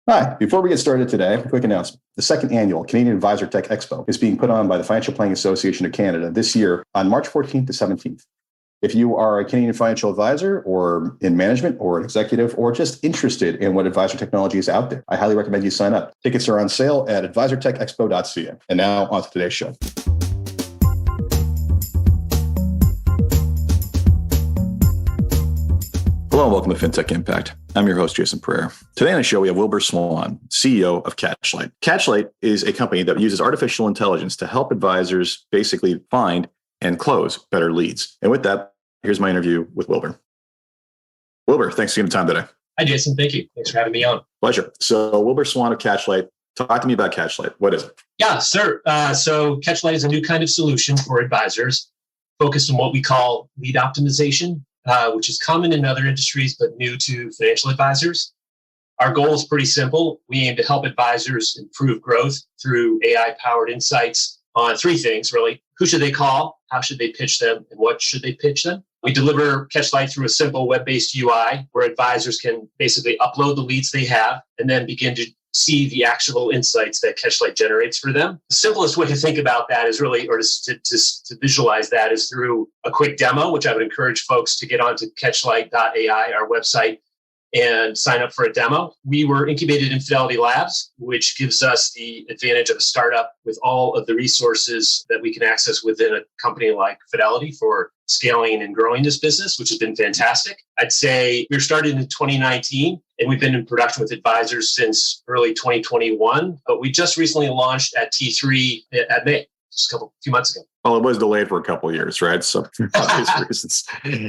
Hi, before we get started today, a quick announcement. The second annual Canadian Advisor Tech Expo is being put on by the Financial Planning Association of Canada this year on March 14th to 17th. If you are a Canadian financial advisor or in management or an executive or just interested in what advisor technology is out there, I highly recommend you sign up. Tickets are on sale at advisortechexpo.ca. And now on to today's show. Hello and welcome to Fintech Impact. I'm your host, Jason Pereira. Today on the show, we have Wilbur Swan, CEO of Catchlight. Catchlight is a company that uses artificial intelligence to help advisors basically find and close better leads. And with that, here's my interview with Wilbur. Wilbur, thanks for taking the time today. Hi, Jason. Thank you. Thanks for having me on. Pleasure. So Wilbur Swan of Catchlight, talk to me about Catchlight. What is it? Yeah, sir. So Catchlight is a new kind of solution for advisors focused on what we call lead optimization, which is common in other industries, but new to financial advisors. Our goal is pretty simple. We aim to help advisors improve growth through AI-powered insights on three things, really. Who should they call? How should they pitch them? And what should they pitch them? We deliver Catchlight through a simple web-based UI where advisors can basically upload the leads they have and then begin to see the actual insights that Catchlight generates for them. The simplest way to think about that is really, or to visualize that is through a quick demo, which I would encourage folks to get onto Catchlight.ai, our website, and sign up for a demo. We were incubated in Fidelity Labs, which gives us the advantage of a startup with all of the resources that we can access within a company like Fidelity for scaling and growing this business, which has been fantastic. I'd say we were started in 2019, and we've been in production with advisors since early 2021, but we just recently launched at T3 at May, just a few months ago. Well, it was delayed for a couple of years, right? So for obvious reasons.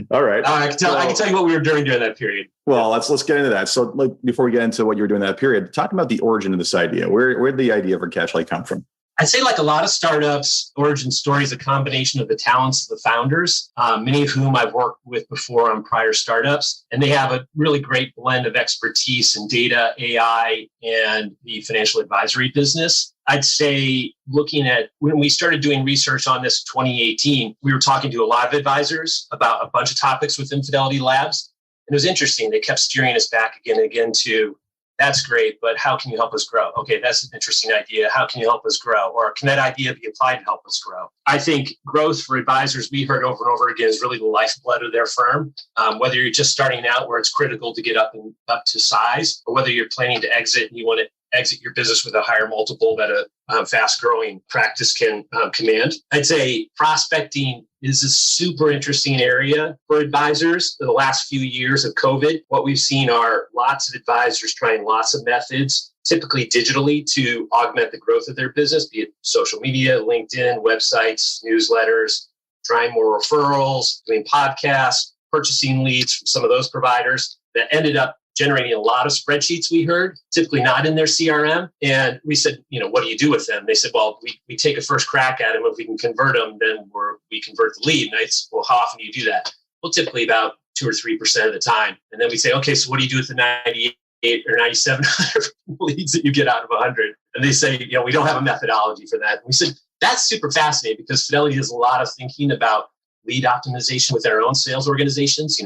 All right. I can tell you what we were doing during that period. Well, let's get into that. So before we get into what you were doing in that period, talk about the origin of this idea. Where did the idea for Catchlight come from? I'd say like a lot of startups, origin story is a combination of the talents of the founders, many of whom I've worked with before on prior startups. And they have a really great blend of expertise in data, AI, and the financial advisory business. I'd say looking at when we started doing research on this in 2018, we were talking to a lot of advisors about a bunch of topics within Fidelity Labs. And it was interesting. They kept steering us back again and again to, that's great, but how can you help us grow? Okay, that's an interesting idea. How can you help us grow? Or can that idea be applied to help us grow? I think growth for advisors, we heard over and over again, is really the lifeblood of their firm. Whether you're just starting out where it's critical to get up to size, or whether you're planning to exit and you want to exit your business with a higher multiple that a fast-growing practice can command. I'd say prospecting is a super interesting area for advisors. In the last few years of COVID, what we've seen are lots of advisors trying lots of methods, typically digitally, to augment the growth of their business, be it social media, LinkedIn, websites, newsletters, trying more referrals, doing podcasts, purchasing leads from some of those providers that ended up generating a lot of spreadsheets, we heard, typically not in their CRM. And we said, what do you do with them? They said, well, we take a first crack at them. If we can convert them, then we convert the lead. And I said, well, how often do you do that? Well, typically about 2 or 3% of the time. And then we say, okay, so what do you do with the 98 or 97 leads that you get out of 100? And they say, we don't have a methodology for that. And we said, that's super fascinating because Fidelity does a lot of thinking about lead optimization with our own sales organizations.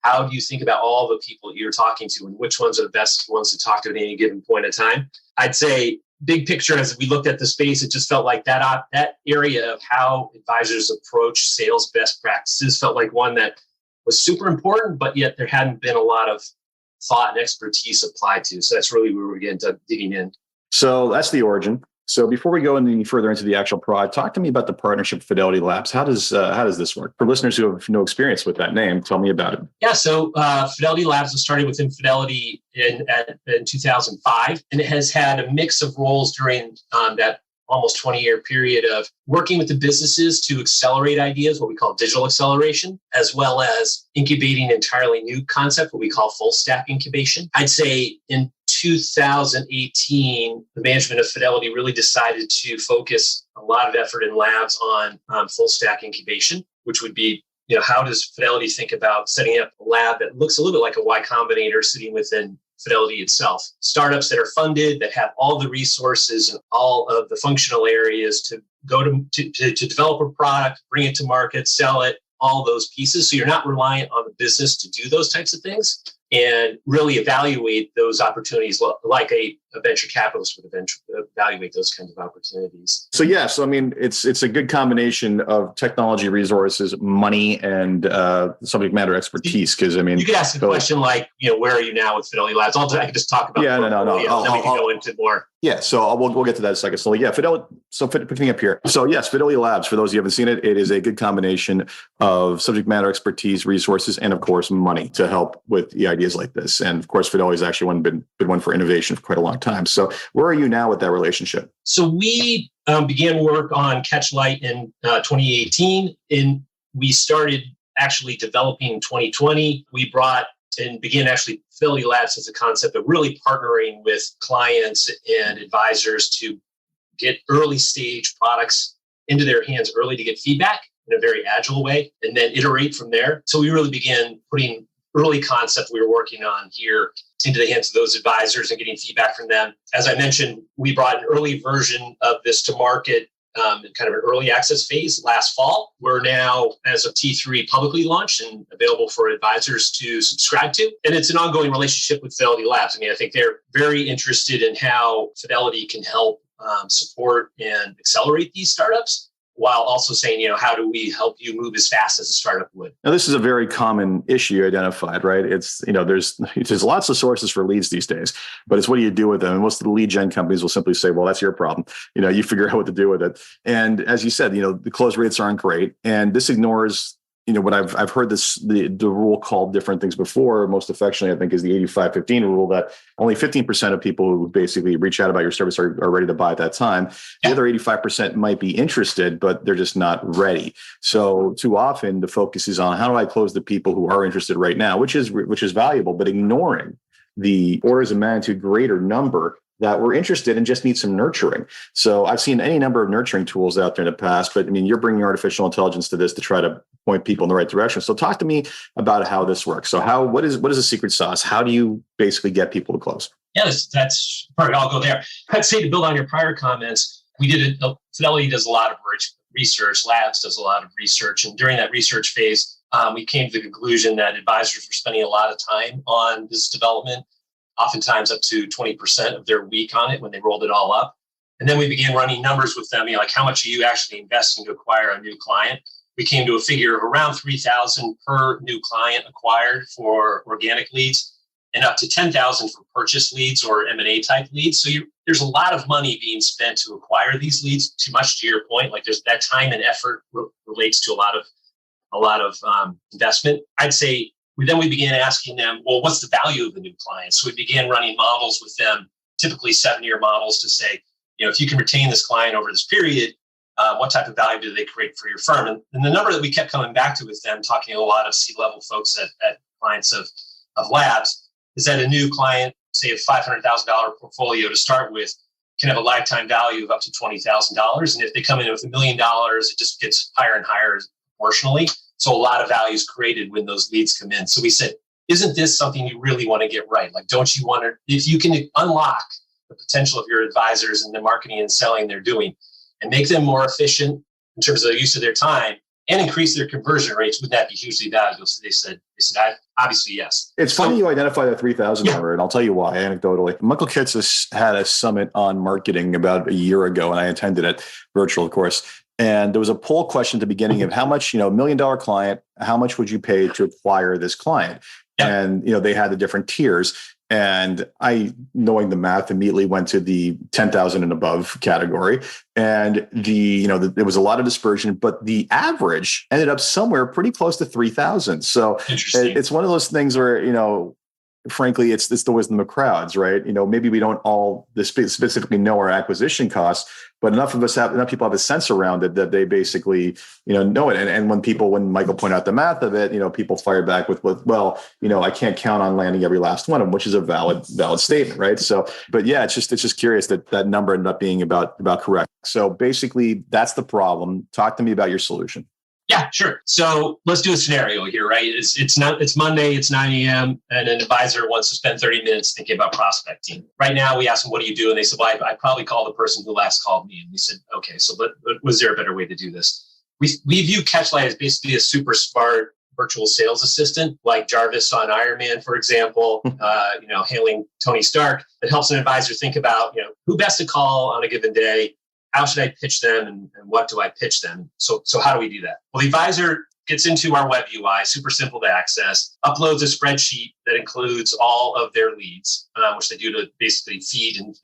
How do you think about all the people you're talking to and which ones are the best ones to talk to at any given point in time? I'd say big picture, as we looked at the space, it just felt like that area of how advisors approach sales best practices felt like one that was super important, but yet there hadn't been a lot of thought and expertise applied to. So that's really where we're getting to digging in. So that's the origin. So before we go any further into the actual product, talk to me about the partnership with Fidelity Labs. How does this work? For listeners who have no experience with that name, tell me about it. Yeah, so Fidelity Labs was started within Fidelity in 2005, and it has had a mix of roles during that almost 20-year period of working with the businesses to accelerate ideas, what we call digital acceleration, as well as incubating entirely new concept, what we call full stack incubation. I'd say in 2018, the management of Fidelity really decided to focus a lot of effort in labs on full stack incubation, which would be, how does Fidelity think about setting up a lab that looks a little bit like a Y Combinator sitting within Fidelity itself? Startups that are funded, that have all the resources and all of the functional areas to go to develop a product, bring it to market, sell it, all those pieces. So you're not reliant on the business to do those types of things. and really evaluate those opportunities like a venture capitalist would evaluate those kinds of opportunities. So yes, I mean, it's a good combination of technology resources, money, and subject matter expertise. Because I mean, you could ask a question like, where are you now with Fidelity Labs? I can just talk about no. Then we can go into more. Yeah, so we'll get to that in a second. So yeah, picking up here. So yes, Fidelity Labs, for those who haven't seen it, it is a good combination of subject matter expertise, resources, and of course, money to help with the ideas like this. And of course, Fidelity's actually been one for innovation for quite a long time. So where are you now with that relationship? So we began work on Catchlight in 2018, and we started actually developing in 2020. We brought and began actually Fidelity Labs as a concept of really partnering with clients and advisors to get early stage products into their hands early to get feedback in a very agile way and then iterate from there. So we really began putting early concept we were working on here into the hands of those advisors and getting feedback from them. As I mentioned, we brought an early version of this to market in kind of an early access phase last fall. We're now, as of T3, publicly launched and available for advisors to subscribe to. And it's an ongoing relationship with Fidelity Labs. I mean, I think they're very interested in how Fidelity can help support and accelerate these startups, while also saying, how do we help you move as fast as a startup would? Now, this is a very common issue you identified, right? It's, there's lots of sources for leads these days, but it's what do you do with them? And most of the lead gen companies will simply say, well, that's your problem. You figure out what to do with it. And as you said, the close rates aren't great. And this ignores what I've heard the rule called different things before. Most affectionately, I think, is the 85-15 rule, that only 15% of people who basically reach out about your service are ready to buy at that time. The other 85% might be interested, but they're just not ready. So too often the focus is on how do I close the people who are interested right now, which is valuable, but ignoring the orders of magnitude greater number that we're interested and just need some nurturing. So I've seen any number of nurturing tools out there in the past, but I mean, you're bringing artificial intelligence to this to try to point people in the right direction. So talk to me about how this works. So what is the secret sauce? How do you basically get people to close? Yes, that's perfect. I'll go there. I'd say, to build on your prior comments, Fidelity does a lot of research, Labs does a lot of research. And during that research phase, we came to the conclusion that advisors were spending a lot of time on this development, oftentimes up to 20% of their week on it when they rolled it all up. And then we began running numbers with them, like how much are you actually investing to acquire a new client? We came to a figure of around $3,000 per new client acquired for organic leads and up to $10,000 for purchase leads or M&A type leads. So there's a lot of money being spent to acquire these leads. Too much to your point, like there's that time and effort relates to a lot of investment. I'd say we began asking them, well, what's the value of the new client? So we began running models with them, typically 7-year models, to say, if you can retain this client over this period, what type of value do they create for your firm? And the number that we kept coming back to with them, talking to a lot of C-level folks at clients of Labs, is that a new client, say a $500,000 portfolio to start with, can have a lifetime value of up to $20,000. And if they come in with $1 million, it just gets higher and higher proportionally. So a lot of value is created when those leads come in. So we said, isn't this something you really want to get right? Like, don't you want to, if you can unlock the potential of your advisors and the marketing and selling they're doing and make them more efficient in terms of the use of their time and increase their conversion rates, would that be hugely valuable? So they said, obviously, yes. It's funny you identify that 3,000 number, and I'll tell you why, anecdotally. Michael Kitces had a summit on marketing about a year ago, and I attended it, virtual, of course. And there was a poll question at the beginning of how much, $1 million client, how much would you pay to acquire this client? Yep. And, they had the different tiers. And I, knowing the math, immediately went to the 10,000 and above category. And there was a lot of dispersion, but the average ended up somewhere pretty close to 3,000. So it's one of those things where, frankly, it's the wisdom of crowds, right? Maybe we don't all specifically know our acquisition costs, but enough people have a sense around it that they basically, know it. And when Michael pointed out the math of it, people fire back with, well, I can't count on landing every last one of them, which is a valid statement, right? So, but yeah, it's just curious that number ended up being about correct. So basically, that's the problem. Talk to me about your solution. Yeah, sure. So let's do a scenario here, right? It's Monday, it's 9 a.m., and an advisor wants to spend 30 minutes thinking about prospecting. Right now, we ask them, what do you do? And they said, well, I probably call the person who last called me. And we said, okay, so was there a better way to do this? We view Catchlight as basically a super smart virtual sales assistant, like Jarvis on Iron Man, for example, hailing Tony Stark, that helps an advisor think about, who best to call on a given day, how should I pitch them, and what do I pitch them? So how do we do that? Well, the advisor gets into our web UI, super simple to access, uploads a spreadsheet that includes all of their leads, which they do to basically feed and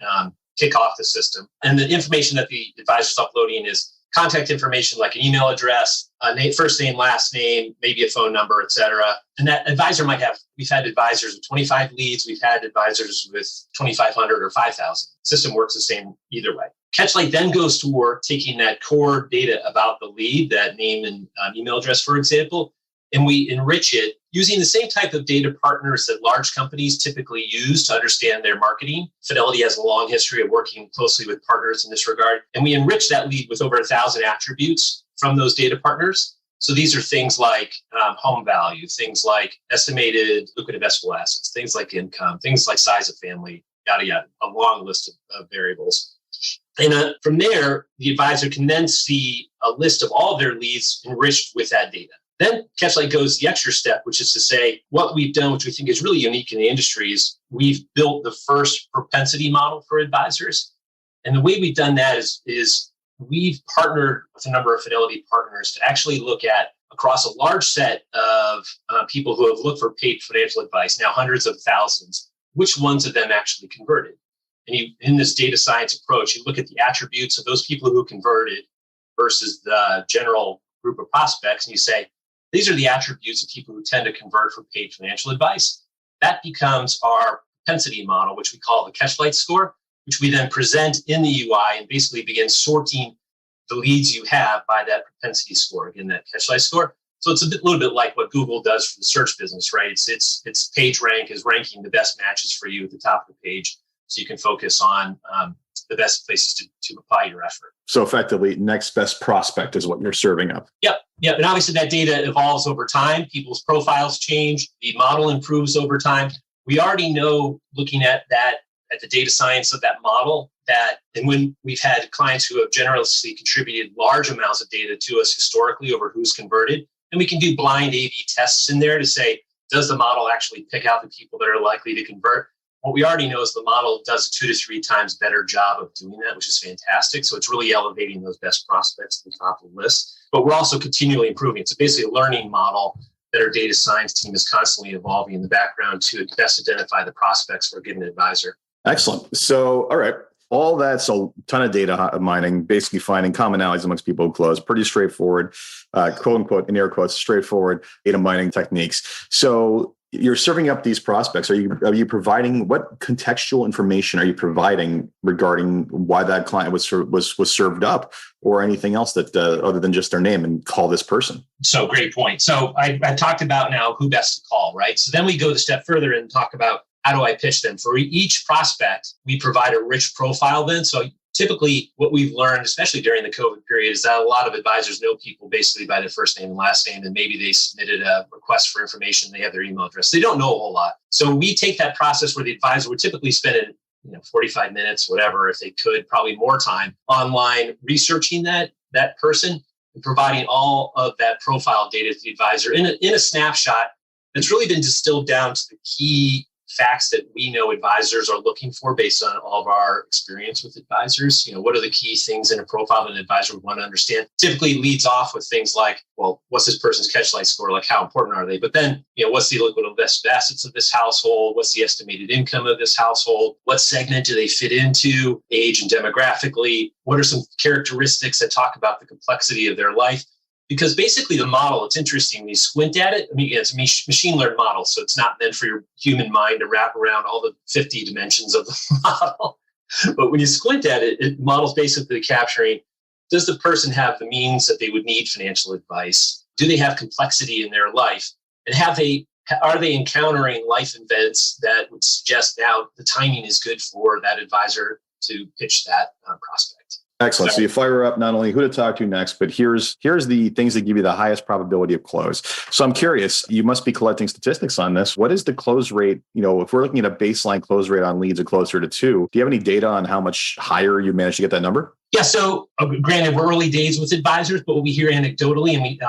kick off the system. And the information that the advisor is uploading is contact information like an email address, first name, last name, maybe a phone number, et cetera. And that advisor we've had advisors with 25 leads, we've had advisors with 2,500 or 5,000. System works the same either way. Catchlight then goes to work taking that core data about the lead, that name and email address, for example, and we enrich it using the same type of data partners that large companies typically use to understand their marketing. Fidelity has a long history of working closely with partners in this regard. And we enrich that lead with over 1,000 attributes from those data partners. So these are things like home value, things like estimated liquid investable assets, things like income, things like size of family, yada, yada, a long list of variables. And from there, the advisor can then see a list of all of their leads enriched with that data. Then Catchlight goes the extra step, which is to say what we've done, which we think is really unique in the industry, is we've built the first propensity model for advisors. And the way we've done that is we've partnered with a number of Fidelity partners to actually look at across a large set of people who have looked for paid financial advice, now hundreds of thousands, which ones of them actually converted. And in this data science approach, you look at the attributes of those people who converted versus the general group of prospects, and you say, these are the attributes of people who tend to convert for paid financial advice. That becomes our propensity model, which we call the Catchlight score, which we then present in the UI and basically begin sorting the leads you have by that propensity score, again, that Catchlight score. So it's a little bit like what Google does for the search business, right? It's page rank is ranking the best matches for you at the top of the page, so you can focus on the best places to apply your effort. So effectively, next best prospect is what you're serving up. Yep. And obviously that data evolves over time. People's profiles change. The model improves over time. We already know, looking at the data science of that model, and when we've had clients who have generously contributed large amounts of data to us historically over who's converted, and we can do blind A/B tests in there to say, does the model actually pick out the people that are likely to convert? What we already know is the model does a 2 to 3 times better job of doing that, which is fantastic. So it's really elevating those best prospects to the top of the list. But we're also continually improving. It's basically a learning model that our data science team is constantly evolving in the background to best identify the prospects for a given advisor. Excellent. So, all right. All that's a ton of data mining, basically finding commonalities amongst people who close. Pretty straightforward, quote unquote, in air quotes, straightforward data mining techniques. So you're serving up these prospects. Are you providing, what contextual information are you providing regarding why that client was served up, or anything else that other than just their name and call this person? So great point. So I talked about now who best to call, right? So then we go the step further and talk about how do I pitch them? For each prospect, we provide a rich profile then. So typically what we've learned, especially during the COVID period, is that a lot of advisors know people basically by their first name and last name, and maybe they submitted a request for information, they have their email address. They don't know a whole lot. So we take that process where the advisor would typically spend 45 minutes, whatever, if they could, probably more time online researching that person and providing all of that profile data to the advisor in a snapshot that's really been distilled down to the key facts that we know advisors are looking for based on all of our experience with advisors. What are the key things in a profile that an advisor would want to understand? Typically leads off with things like, well, what's this person's Catchlight score? Like, how important are they? But then, what's the liquid invested assets of this household? What's the estimated income of this household? What segment do they fit into, age and demographically? What are some characteristics that talk about the complexity of their life? Because basically the model, it's interesting, when you squint at it, it's a machine learned model, so it's not meant for your human mind to wrap around all the 50 dimensions of the model. But when you squint at it, the model's basically capturing, does the person have the means that they would need financial advice? Do they have complexity in their life? And are they encountering life events that would suggest now the timing is good for that advisor to pitch that prospect? Excellent. So you fire up not only who to talk to next, but here's the things that give you the highest probability of close. So I'm curious, you must be collecting statistics on this. What is the close rate? If we're looking at a baseline close rate on leads of closer to 2, do you have any data on how much higher you managed to get that number? Yeah, so granted, we're early days with advisors, but what we hear anecdotally, and we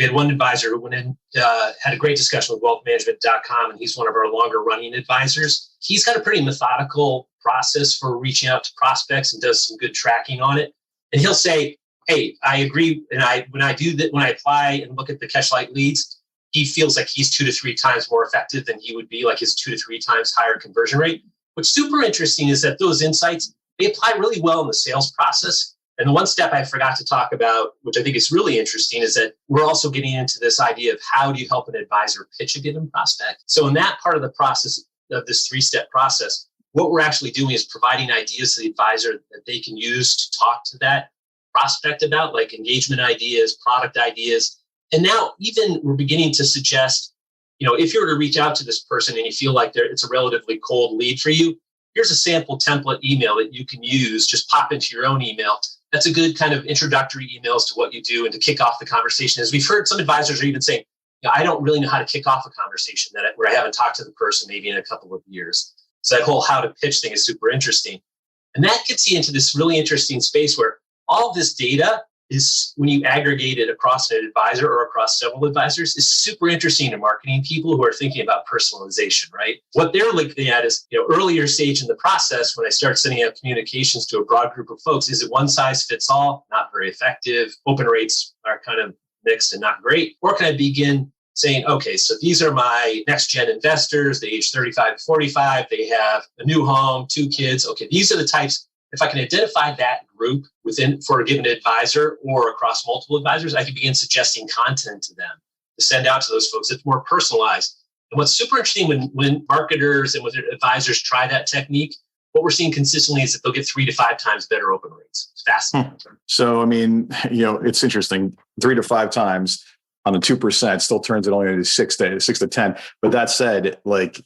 had one advisor who went in, had a great discussion with wealthmanagement.com, and he's one of our longer running advisors. He's got a pretty methodical process for reaching out to prospects and does some good tracking on it. And he'll say, hey, I agree. And when I apply and look at the Catchlight leads, he feels like he's 2 to 3 times more effective than he would be, like his 2 to 3 times higher conversion rate. What's super interesting is that those insights, they apply really well in the sales process. And the one step I forgot to talk about, which I think is really interesting, is that we're also getting into this idea of how do you help an advisor pitch a given prospect. So in that part of the process, of this 3-step process, what we're actually doing is providing ideas to the advisor that they can use to talk to that prospect about, like engagement ideas, product ideas. And now even we're beginning to suggest, if you were to reach out to this person and you feel like it's a relatively cold lead for you, here's a sample template email that you can use, just pop into your own email. That's a good kind of introductory emails to what you do and to kick off the conversation. As we've heard, some advisors are even saying, I don't really know how to kick off a conversation where I haven't talked to the person maybe in a couple of years. So that whole how to pitch thing is super interesting. And that gets you into this really interesting space where all this data is, when you aggregate it across an advisor or across several advisors, is super interesting to marketing people who are thinking about personalization, right? What they're looking at is, earlier stage in the process, when I start sending out communications to a broad group of folks, is it one size fits all? Not very effective. Open rates are kind of mixed and not great. Or can I begin saying, okay, so these are my next gen investors, they age 35 to 45, they have a new home, 2 kids. Okay, these are the types. If I can identify that group for a given advisor or across multiple advisors, I can begin suggesting content to them to send out to those folks. It's more personalized. And what's super interesting when marketers and when advisors try that technique, what we're seeing consistently is that they'll get 3 to 5 times better open rates. It's fascinating. So, it's interesting. 3 to 5 times on the 2% still turns it only into 6 to 10. But that said,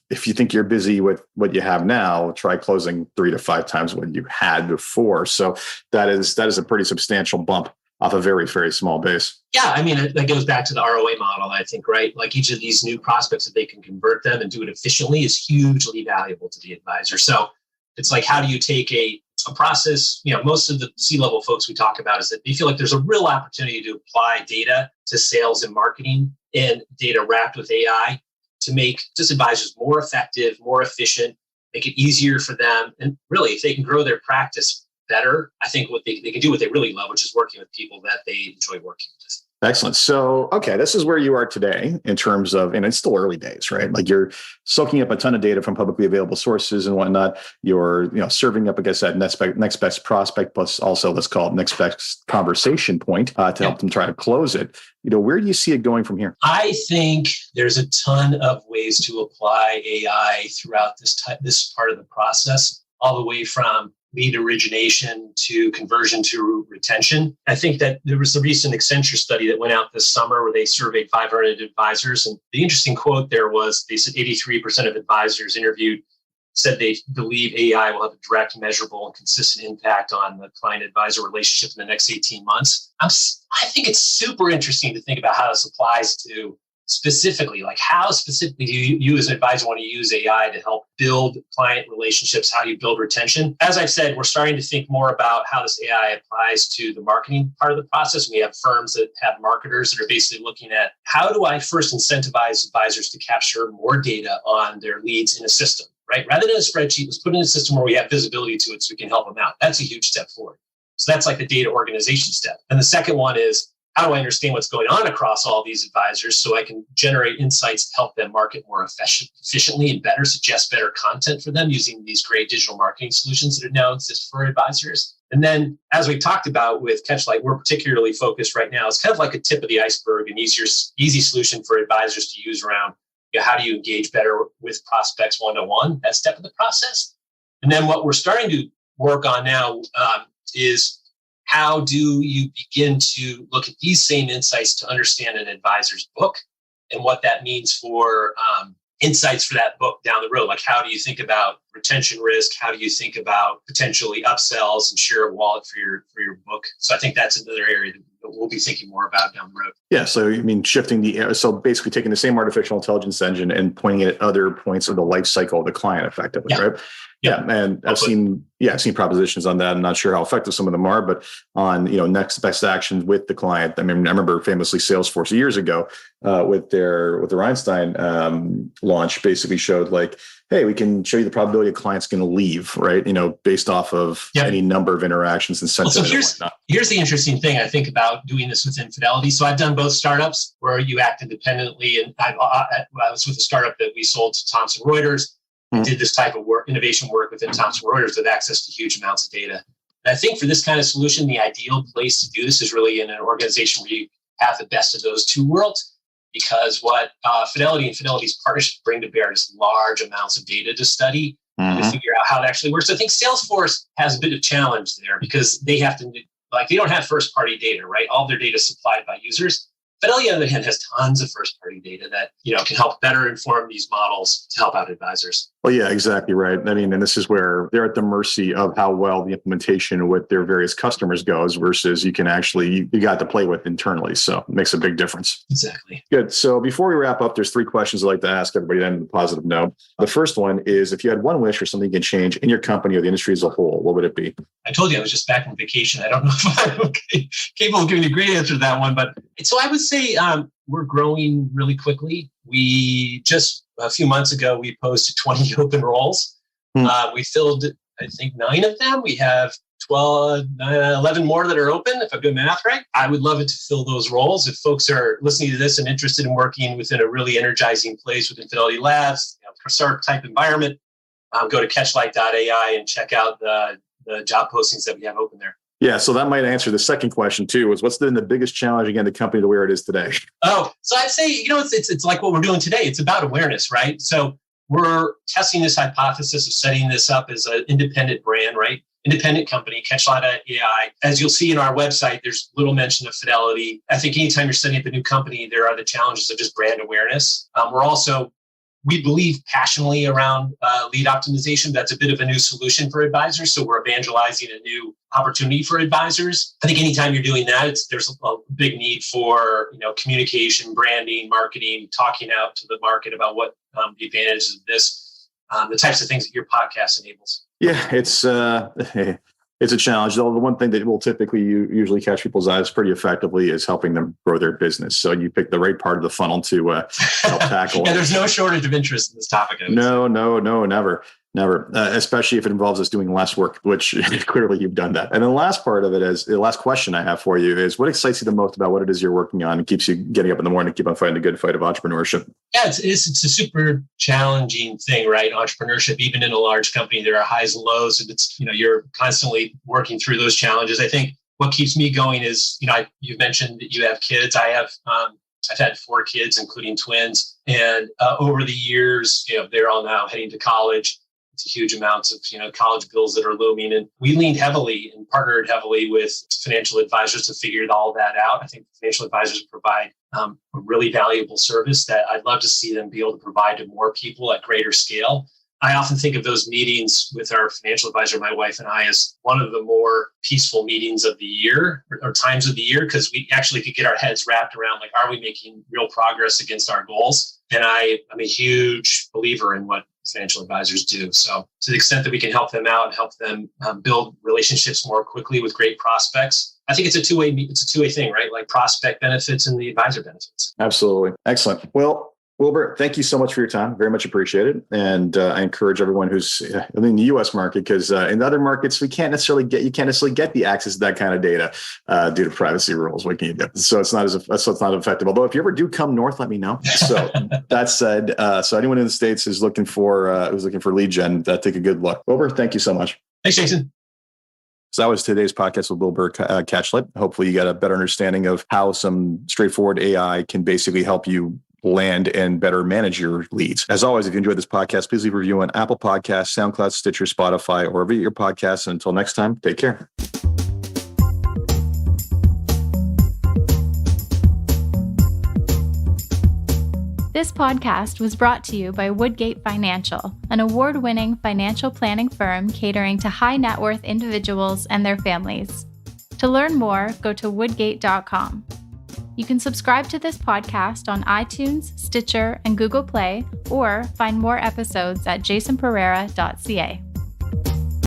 if you think you're busy with what you have now, try closing 3 to 5 times what you had before. So that is a pretty substantial bump off a very, very small base. Yeah, that goes back to the RoA model, I think, right? Like each of these new prospects, if they can convert them and do it efficiently, is hugely valuable to the advisor. So it's like, how do you take a process? Most of the C-level folks we talk about is that they feel like there's a real opportunity to apply data to sales and marketing and data wrapped with AI to make just advisors more effective, more efficient, make it easier for them. And really, if they can grow their practice better, I think what they can do what they really love, which is working with people that they enjoy working with. Excellent. So, okay, this is where you are today in terms of, and it's still early days, right? Like you're soaking up a ton of data from publicly available sources and whatnot. You're, serving up, I guess, that next best prospect, plus also let's call it next best conversation point to help them try to close it. Where do you see it going from here? I think there's a ton of ways to apply AI throughout this part of the process, all the way from lead origination to conversion to retention. I think that there was a recent Accenture study that went out this summer where they surveyed 500 advisors. And the interesting quote there was, they said 83% of advisors interviewed said they believe AI will have a direct, measurable, and consistent impact on the client-advisor relationship in the next 18 months. I think it's super interesting to think about how this applies to specifically, like how specifically do you as an advisor want to use AI to help build client relationships? How do you build retention? As I've said, we're starting to think more about how this AI applies to the marketing part of the process. We have firms that have marketers that are basically looking at how do I first incentivize advisors to capture more data on their leads in a system, right? Rather than a spreadsheet, let's put it in a system where we have visibility to it so we can help them out. That's a huge step forward. So that's like the data organization step. And the second one is, how do I understand what's going on across all these advisors so I can generate insights to help them market more efficiently and better, suggest better content for them using these great digital marketing solutions that now exist for advisors? And then, as we talked about with Catchlight, we're particularly focused right now. It's kind of like a tip of the iceberg, an easy solution for advisors to use around how do you engage better with prospects one-to-one, that step of the process. And then what we're starting to work on now is how do you begin to look at these same insights to understand an advisor's book and what that means for insights for that book down the road? Like, how do you think about retention risk? How do you think about potentially upsells and share of wallet for your book? So I think that's another area that we'll be thinking more about down the road. Yeah. So I mean, so basically taking the same artificial intelligence engine and pointing it at other points of the life cycle of the client effectively, right? Yeah. And I've seen propositions on that. I'm not sure how effective some of them are, but on, next best actions with the client. I mean, I remember famously Salesforce years ago with their Einstein launch basically showed like, hey, we can show you the probability a client's going to leave, right? Based off of any number of interactions and sentiment. Well, so here's the interesting thing I think about doing this within Fidelity. So I've done both startups where you act independently, and I was with a startup that we sold to Thomson Reuters. I did this type of innovation work within Thomson Reuters with access to huge amounts of data. And I think for this kind of solution, the ideal place to do this is really in an organization where you have the best of those two worlds, because what Fidelity and Fidelity's partnerships bring to bear is large amounts of data to study and to figure out how it actually works. So I think Salesforce has a bit of challenge there because they have to, they don't have first-party data, right? All their data is supplied by users. Fidelity, on the other hand, has tons of first-party data that can help better inform these models to help out advisors. Well, yeah, exactly right. I mean, and this is where they're at the mercy of how well the implementation with their various customers goes versus you got to play with internally. So it makes a big difference. Exactly. Good. So before we wrap up, there's 3 questions I'd like to ask everybody on a positive note. The first one is, if you had one wish or something you can change in your company or the industry as a whole, what would it be? I told you I was just back from vacation. I don't know if I'm capable of giving a great answer to that one, but so I would say we're growing really quickly. We just a few months ago, we posted 20 open roles. We filled, I think, 9 of them. We have 11 more that are open, if I'm doing math right. I would love it to fill those roles. If folks are listening to this and interested in working within a really energizing place within Fidelity Labs, startup type environment, go to Catchlight AI and check out the job postings that we have open there. Yeah, so that might answer the second question too, is what's been the biggest challenge again, the company to where it is today? Oh, so I'd say, it's like what we're doing today. It's about awareness, right? So we're testing this hypothesis of setting this up as an independent brand, right? Independent company, Catchlight AI. As you'll see in our website, there's little mention of Fidelity. I think anytime you're setting up a new company, there are the challenges of just brand awareness. We believe passionately around lead optimization. That's a bit of a new solution for advisors. So we're evangelizing a new opportunity for advisors. I think anytime you're doing that, there's a big need for communication, branding, marketing, talking out to the market about what the advantages of this, the types of things that your podcast enables. Yeah, it's a challenge. Though the one thing that will typically usually catch people's eyes pretty effectively is helping them grow their business. So you pick the right part of the funnel to help tackle. Yeah, there's no shortage of interest in this topic. No, never. Especially if it involves us doing less work, which clearly you've done that. And then the last part of it is the last question I have for you is, what excites you the most about what it is you're working on and keeps you getting up in the morning to keep on fighting the good fight of entrepreneurship? Yeah, it's a super challenging thing, right? Entrepreneurship, even in a large company, there are highs and lows, and it's you're constantly working through those challenges. I think what keeps me going is you've mentioned that you have kids. I've had 4 kids, including twins, and over the years, they're all now heading to college. Huge amounts of college bills that are looming, and we leaned heavily and partnered heavily with financial advisors to figure all that out. I think financial advisors provide a really valuable service that I'd love to see them be able to provide to more people at greater scale. I often think of those meetings with our financial advisor, my wife and I, as one of the more peaceful meetings of the year or times of the year, because we actually could get our heads wrapped around, like, are we making real progress against our goals? And I'm a huge believer in what financial advisors do. So to the extent that we can help them out and help them build relationships more quickly with great prospects, I think it's a two-way thing, right? Like prospect benefits and the advisor benefits. Absolutely. Excellent. Well, Wilbur, thank you so much for your time. Very much appreciated. And I encourage everyone who's in the U.S. market, because in other markets, you can't necessarily get the access to that kind of data due to privacy rules. What can you do? So it's not effective. Although if you ever do come north, let me know. So that said, so anyone in the States who's looking for lead gen, take a good look. Wilbur, thank you so much. Thanks, Jason. So that was today's podcast with Wilbur Catchlight. Hopefully you got a better understanding of how some straightforward AI can basically help you land and better manage your leads. As always, if you enjoyed this podcast, please leave a review on Apple Podcasts, SoundCloud, Stitcher, Spotify, or wherever you get your podcasts. And until next time, take care. This podcast was brought to you by Woodgate Financial, an award-winning financial planning firm catering to high net worth individuals and their families. To learn more, go to woodgate.com. You can subscribe to this podcast on iTunes, Stitcher, and Google Play, or find more episodes at jasonpereira.ca.